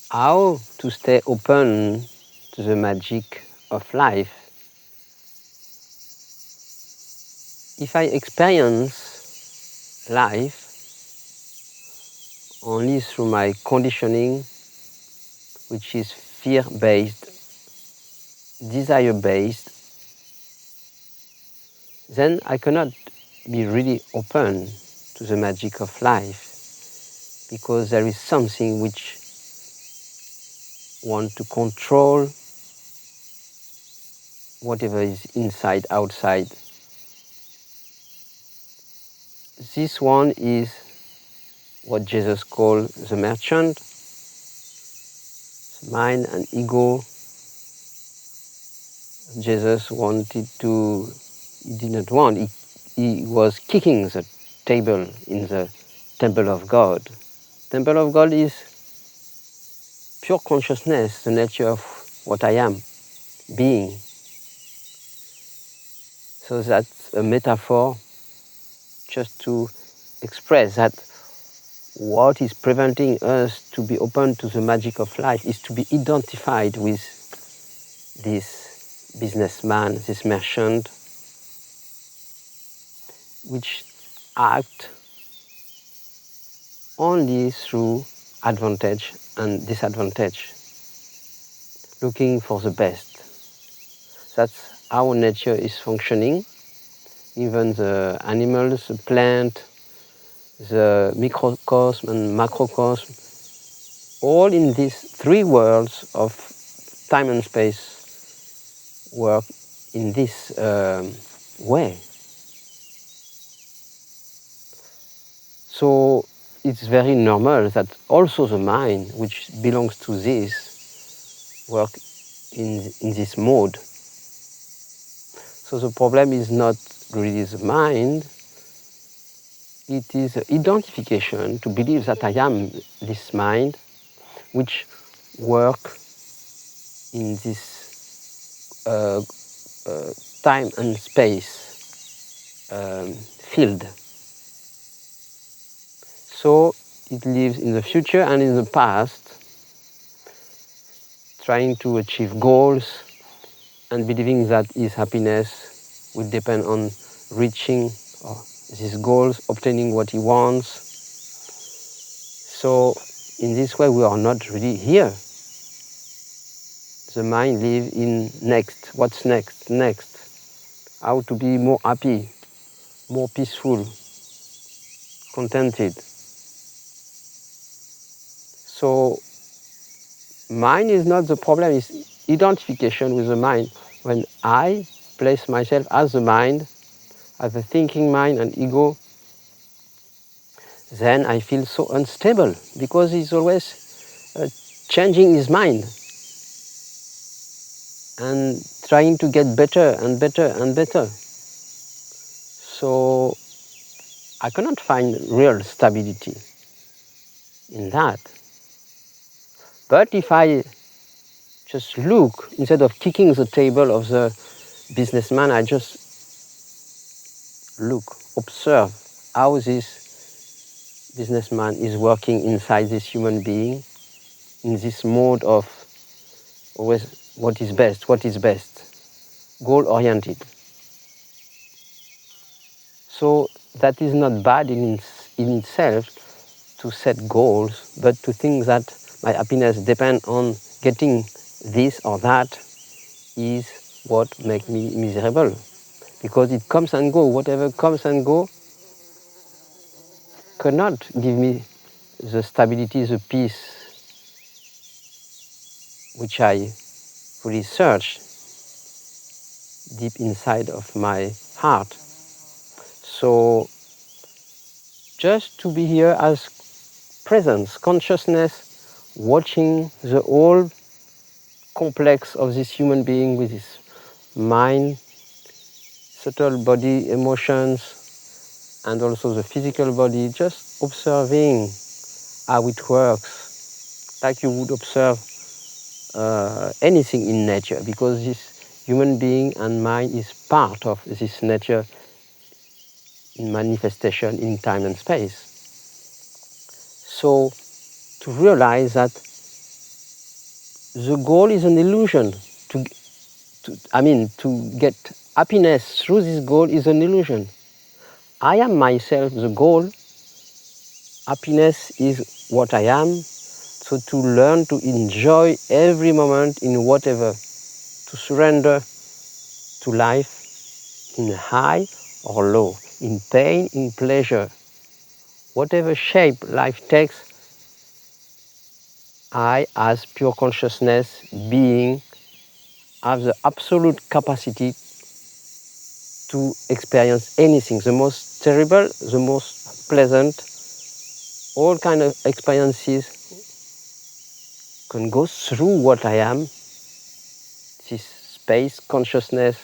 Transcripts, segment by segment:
how to stay open to the magic of life. If I experience life only through my conditioning, which is fear-based, desire-based, then I cannot be really open to the magic of life, because there is something which wants to control whatever is inside, outside. This one is what Jesus called the merchant, mind and ego. Jesus he didn't want, he was kicking the table in the temple of God. Temple of God is pure consciousness, the nature of what I am, being. So that's a metaphor just to express that what is preventing us to be open to the magic of life is to be identified with this businessman, this merchant, which act only through advantage and disadvantage, looking for the best. That's how nature is functioning. Even the animals, the plant, the microcosm and macrocosm, all in these three worlds of time and space work in this way. So it's very normal that also the mind, which belongs to this, work in this mode. So the problem is not really the mind, it is identification, to believe that I am this mind, which work in this time and space field. So it lives in the future and in the past, trying to achieve goals and believing that his happiness will depend on reaching these goals, obtaining what he wants. So in this way we are not really here. The mind lives in next, what's next, how to be more happy, more peaceful, contented. So mind is not the problem, it's identification with the mind. When I place myself as the mind, as a thinking mind and ego, then I feel so unstable, because he's always changing his mind and trying to get better and better and better. So I cannot find real stability in that. But if I just look, instead of kicking the table of the businessman, I just look, observe how this businessman is working inside this human being, in this mode of always what is best, goal-oriented. So that is not bad in itself to set goals, but to think that my happiness depends on getting this or that is what makes me miserable. Because it comes and goes, whatever comes and goes cannot give me the stability, the peace which I really search deep inside of my heart. So just to be here as presence, consciousness, watching the whole complex of this human being with his mind, subtle body, emotions, and also the physical body, just observing how it works, like you would observe anything in nature, because this human being and mind is part of this nature in manifestation in time and space. So to realize that the goal is an illusion. To get happiness through this goal is an illusion. I am myself the goal. Happiness is what I am. So to learn to enjoy every moment in whatever, to surrender to life in high or low, in pain, in pleasure, whatever shape life takes, I, as pure consciousness being, have the absolute capacity to experience anything, the most terrible, the most pleasant, all kind of experiences can go through what I am, this space, consciousness.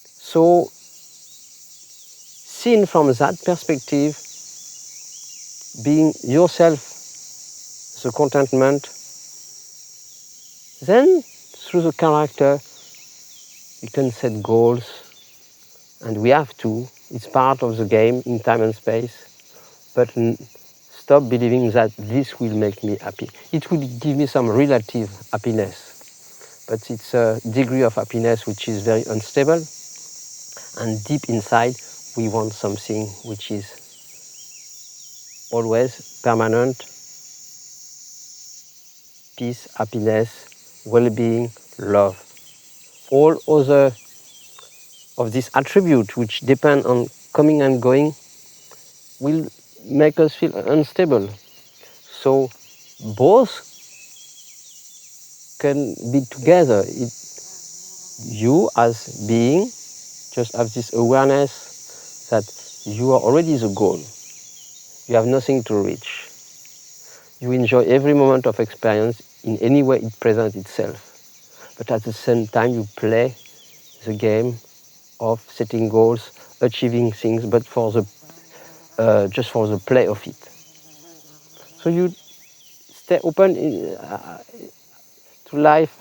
So, seen from that perspective, being yourself the contentment, then through the character, you can set goals, and we have to. It's part of the game in time and space. But stop believing that this will make me happy. It will give me some relative happiness, but it's a degree of happiness which is very unstable, and deep inside we want something which is always permanent: peace, happiness, well-being, love. All other of these attributes which depend on coming and going will make us feel unstable. So both can be together. You as being just have this awareness that you are already the goal. You have nothing to reach. You enjoy every moment of experience in any way it presents itself. But at the same time, you play the game of setting goals, achieving things, but for the just for the play of it. So you stay open to life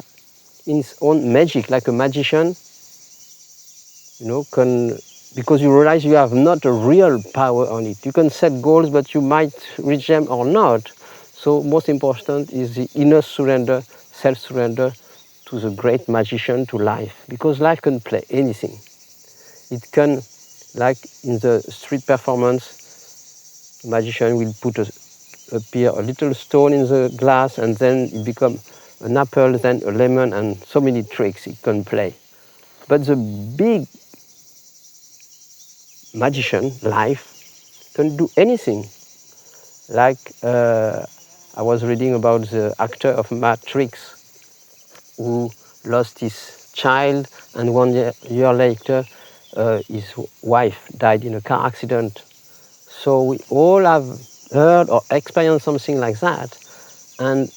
in its own magic, like a magician. Because you realize you have not a real power on it. You can set goals, but you might reach them or not. So most important is the inner surrender, self-surrender to the great magician, to life. Because life can play anything. It can, like in the street performance, the magician will appear a little stone in the glass, and then it becomes an apple, then a lemon, and so many tricks it can play. But the big magician, life, can do anything. Like I was reading about the actor of Matrix who lost his child, and 1 year later his wife died in a car accident. So we all have heard or experienced something like that, and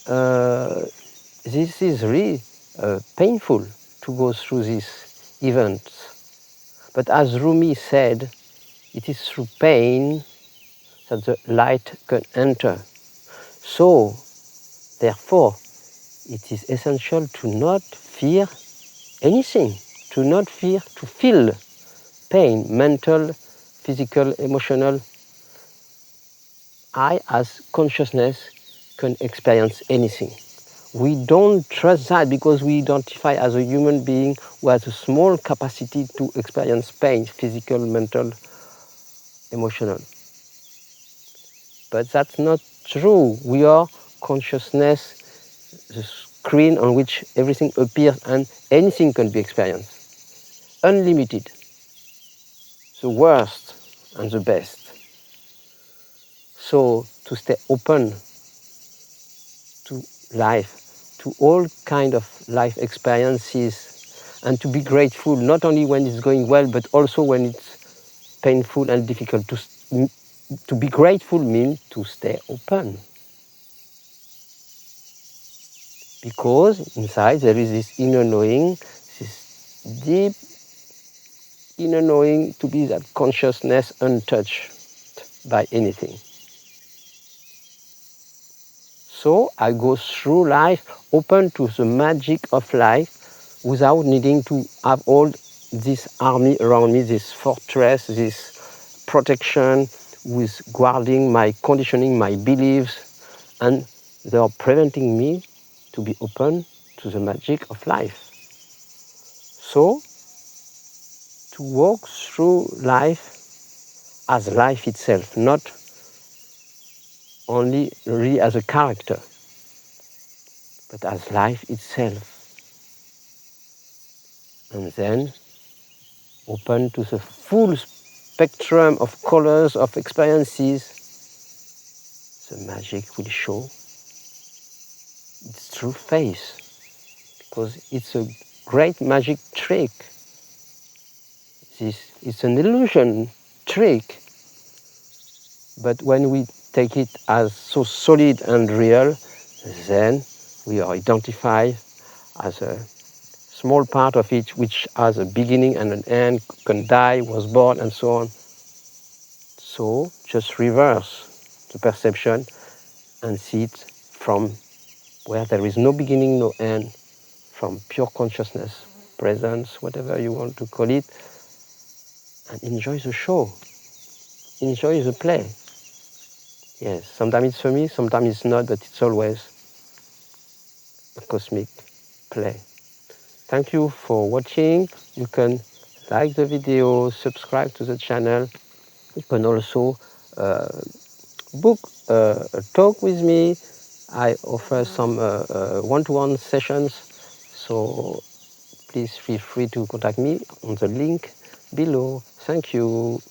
this is really painful to go through these events. But as Rumi said, it is through pain that the light can enter. So, therefore, it is essential to not fear anything, to not fear to feel pain, mental, physical, emotional. I, as consciousness, can experience anything. We don't trust that because we identify as a human being who has a small capacity to experience pain, physical, mental, emotional. But that's not true. We are consciousness, the screen on which everything appears, and anything can be experienced. Unlimited. The worst and the best. So to stay open to life, to all kind of life experiences, and to be grateful, not only when it's going well, but also when it's painful and difficult. To be grateful means to stay open. Because inside there is this inner knowing, this deep inner knowing, to be that consciousness untouched by anything. So I go through life open to the magic of life without needing to have all this army around me, this fortress, this protection, with guarding my conditioning, my beliefs, and they are preventing me to be open to the magic of life. So, to walk through life as life itself, not only really as a character, but as life itself. And then open to the full spectrum of colors, of experiences, the magic will show its true face, because it's a great magic trick. It's an illusion trick, but when we take it as so solid and real, then we are identified as a small part of it which has a beginning and an end, can die, was born, and so on. So just reverse the perception and see it from where there is no beginning, no end, from pure consciousness, presence, whatever you want to call it, and enjoy the show, enjoy the play. Yes, sometimes it's for me, sometimes it's not, but it's always a cosmic play. Thank you for watching. You can like the video, subscribe to the channel. You can also book a talk with me. I offer some one-to-one sessions, so please feel free to contact me on the link below. Thank you.